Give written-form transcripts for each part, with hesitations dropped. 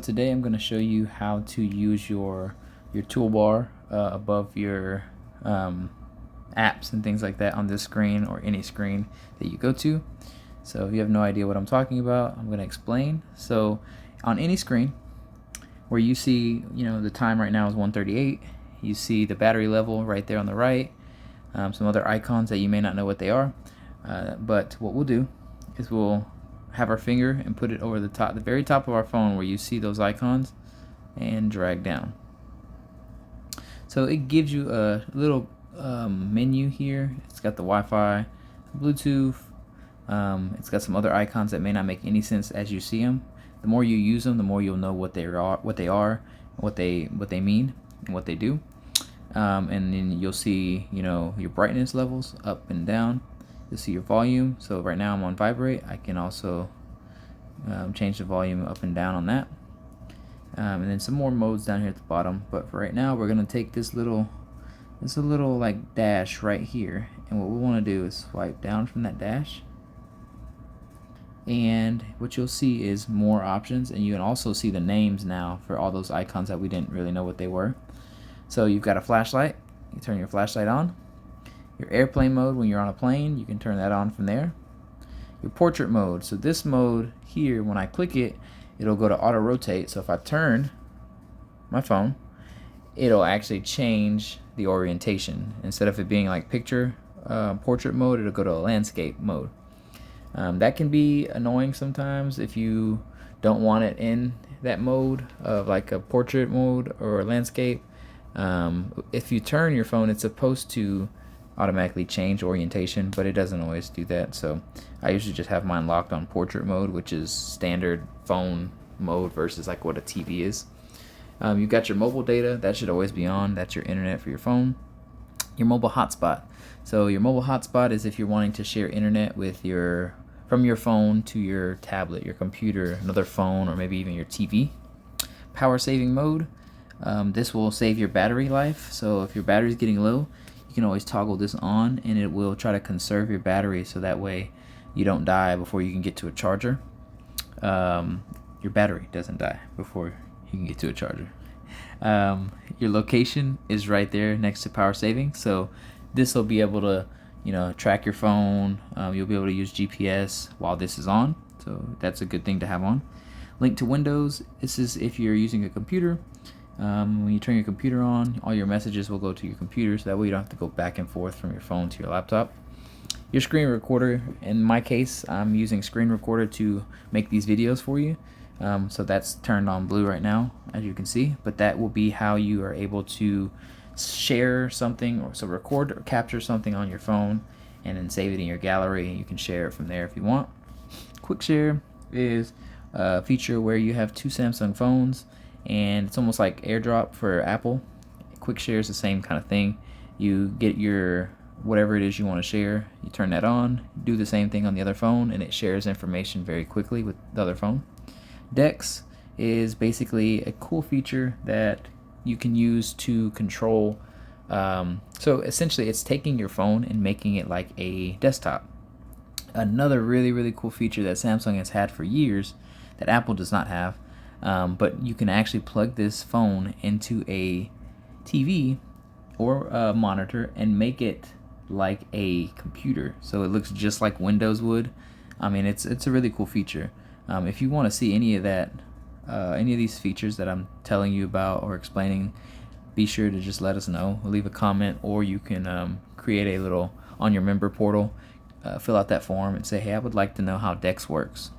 Today I'm going to show you how to use your toolbar above your apps and things like that on this screen or any screen that you go to. So if you have no idea what I'm talking about, I'm going to explain. So on any screen where you see, the time right now is 1:38, you see the battery level right there on the right, some other icons that you may not know what they are, but what we'll do is we'll have our finger and put it over the very top of our phone where you see those icons, and drag down. So it gives you a little menu here. It's got the Wi-Fi, Bluetooth. It's got some other icons that may not make any sense as you see them. The more you use them, the more you'll know what they are, what they mean, and what they do. And then you'll see, your brightness levels up and down. You'll see your volume. So right now I'm on vibrate. I can also change the volume up and down on that. And then some more modes down here at the bottom. But for right now, we're gonna take this little like dash right here, and what we want to do is swipe down from that dash. And what you'll see is more options, and you can also see the names now for all those icons that we didn't really know what they were. So you've got a flashlight. You turn your flashlight on. Your airplane mode, when you're on a plane, you can turn that on from there. Your portrait mode. So this mode here, when I click it, it'll go to auto rotate. So if I turn my phone, it'll actually change the orientation. Instead of it being like portrait mode, it'll go to a landscape mode. That can be annoying sometimes if you don't want it in that mode of like a portrait mode or a landscape. If you turn your phone, it's supposed to automatically change orientation, but it doesn't always do that. So I usually just have mine locked on portrait mode, which is standard phone mode versus like what a TV is. You've got your mobile data. That should always be on. That's your internet for your phone. Your mobile hotspot. So your mobile hotspot is if you're wanting to share internet from your phone to your tablet, your computer, another phone, or maybe even your TV. Power saving mode. This will save your battery life. So if your battery is getting low, you can always toggle this on, and it will try to conserve your battery so that way you don't die before you can get to a charger. Your battery doesn't die before you can get to a charger. Your location is right there next to power saving, so this will be able to track your phone. You'll be able to use GPS while this is on, so that's a good thing to have on. Link to Windows. This is if you're using a computer. When you turn your computer on, all your messages will go to your computer, so that way you don't have to go back and forth from your phone to your laptop. Your screen recorder. In my case, I'm using screen recorder to make these videos for you. So that's turned on blue right now, as you can see, but that will be how you are able to share something, or so record or capture something on your phone and then save it in your gallery. You can share it from there if you want. Quick Share is a feature where you have two Samsung phones, and it's almost like AirDrop for Apple. Quick Share is the same kind of thing. You get your whatever it is you want to share, you turn that on, do the same thing on the other phone, and it shares information very quickly with the other phone. Dex is basically a cool feature that you can use to control. So essentially, it's taking your phone and making it like a desktop. Another really, really cool feature that Samsung has had for years that Apple does not have, but you can actually plug this phone into a TV or a monitor and make it like a computer, so it looks just like Windows would. I mean, it's a really cool feature. If you want to see any of these features that I'm telling you about or explaining, be sure to just let us know. Leave a comment, or you can create a little on your member portal, fill out that form and say, hey, I would like to know how Dex works,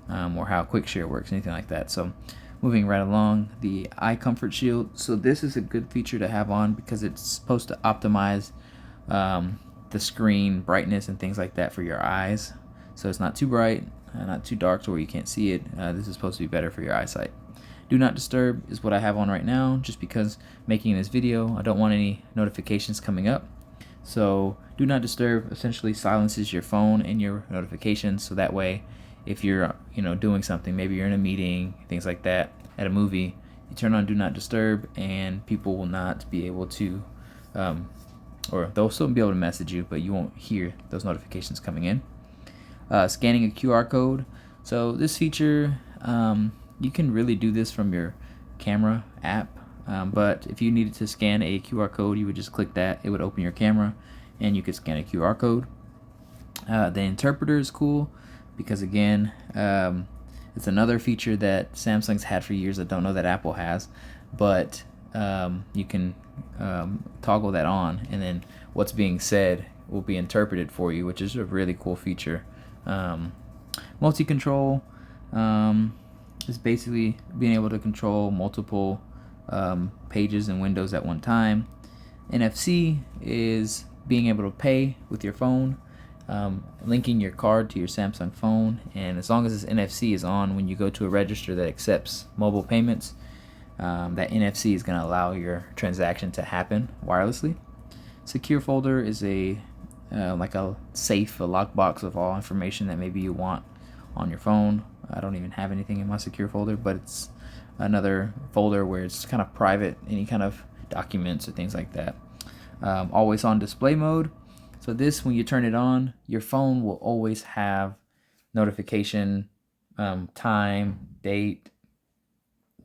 or how Quick Share works, anything like that. So moving right along, the Eye Comfort Shield. So this is a good feature to have on because it's supposed to optimize the screen brightness and things like that for your eyes. So it's not too bright, not too dark to where you can't see it. This is supposed to be better for your eyesight. Do Not Disturb is what I have on right now, just because making this video, I don't want any notifications coming up. So Do Not Disturb essentially silences your phone and your notifications, so that way if you're doing something, maybe you're in a meeting, things like that, at a movie, you turn on Do Not Disturb and people will not be able to or they'll still be able to message you, but you won't hear those notifications coming in. Scanning a QR code. So this feature you can really do this from your camera app, but if you needed to scan a QR code, you would just click that. It would open your camera and you could scan a QR code. The interpreter is cool because, again, it's another feature that Samsung's had for years. I don't know that Apple has, but you can toggle that on, and then what's being said will be interpreted for you, which is a really cool feature. Multi-control is basically being able to control multiple pages and windows at one time. NFC is being able to pay with your phone, linking your card to your Samsung phone, and as long as this NFC is on when you go to a register that accepts mobile payments, that NFC is going to allow your transaction to happen wirelessly. Secure folder is like a safe, a lockbox of all information that maybe you want on your phone. I don't even have anything in my secure folder, but it's another folder where it's kind of private, any kind of documents or things like that. Always on display mode. So this, when you turn it on, your phone will always have notification, time, date,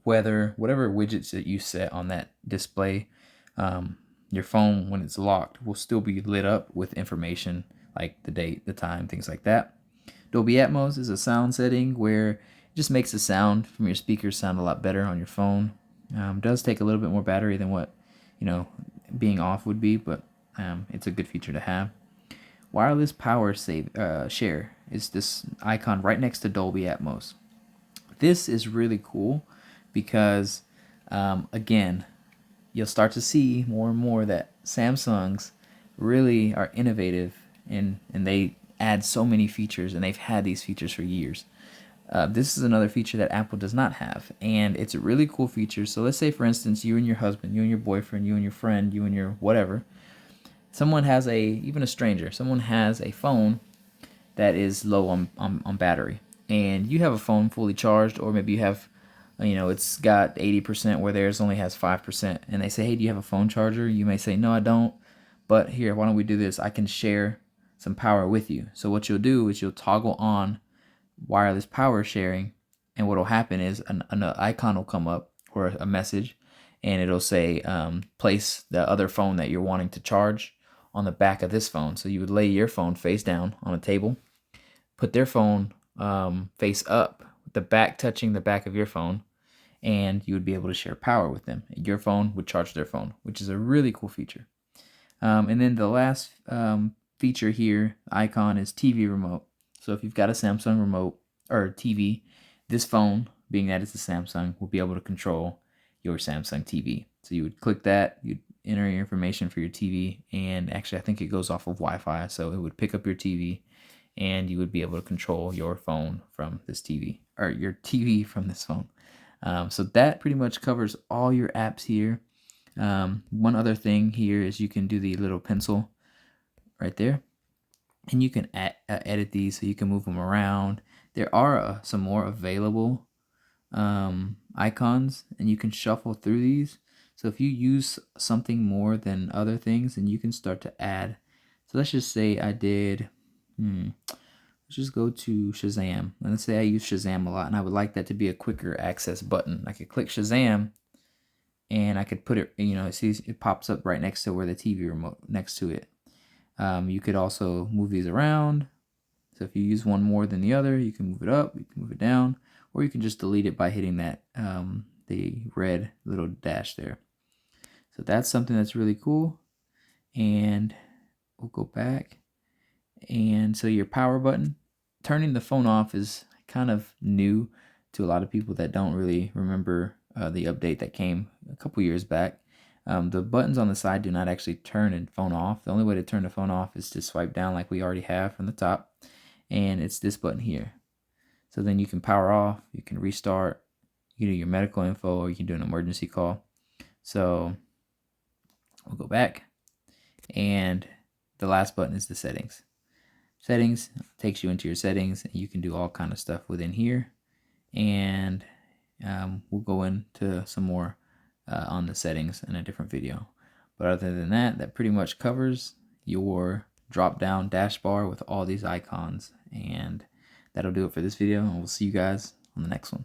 weather, whatever widgets that you set on that display. Your phone, when it's locked, will still be lit up with information like the date, the time, things like that. Dolby Atmos is a sound setting where it just makes the sound from your speakers sound a lot better on your phone. Does take a little bit more battery than what, being off would be, but it's a good feature to have. Wireless power share is this icon right next to Dolby Atmos. This is really cool because, again, you'll start to see more and more that Samsungs really are innovative, and they add so many features, and they've had these features for years. This is another feature that Apple does not have, and it's a really cool feature. So let's say, for instance, you and your husband, you and your boyfriend, you and your friend, you and your whatever, someone has even a stranger, someone has a phone that is low on battery, and you have a phone fully charged, or maybe you have, it's got 80% where theirs only has 5%, and they say, hey, do you have a phone charger? You may say, no, I don't, but here, why don't we do this? I can share some power with you. So what you'll do is you'll toggle on wireless power sharing, and what will happen is an icon will come up, or a message, and it'll say place the other phone that you're wanting to charge on the back of this phone. So you would lay your phone face down on a table, put their phone face up, with the back touching the back of your phone, and you would be able to share power with them. Your phone would charge their phone, which is a really cool feature. And then the last feature here, icon, is TV remote. So if you've got a Samsung remote or TV, this phone, being that it's a Samsung, will be able to control your Samsung TV. So you would click that, you'd enter your information for your TV, and actually I think it goes off of Wi-Fi, so it would pick up your TV, and you would be able to control your phone from this TV, or your TV from this phone. So that pretty much covers all your apps here. One other thing here is you can do the little pencil right there, and you can edit these, so you can move them around. There are some more available icons, and you can shuffle through these. So if you use something more than other things, then you can start to add. So let's just say I did, let's just go to Shazam. And let's say I use Shazam a lot, and I would like that to be a quicker access button. I could click Shazam, and I could put it, it pops up right next to where the TV remote next to it. You could also move these around. So if you use one more than the other, you can move it up, you can move it down, or you can just delete it by hitting that the red little dash there. So that's something that's really cool. And we'll go back. And so your power button, turning the phone off is kind of new to a lot of people that don't really remember the update that came a couple years back. The buttons on the side do not actually turn a phone off. The only way to turn the phone off is to swipe down like we already have from the top. And it's this button here. So then you can power off, you can restart, you can do your medical info, or you can do an emergency call. So we'll go back, and the last button is the settings. Settings takes you into your settings, and you can do all kind of stuff within here. And we'll go into some more on the settings in a different video. But other than that, that pretty much covers your drop down dash bar with all these icons. And that'll do it for this video, and we'll see you guys on the next one.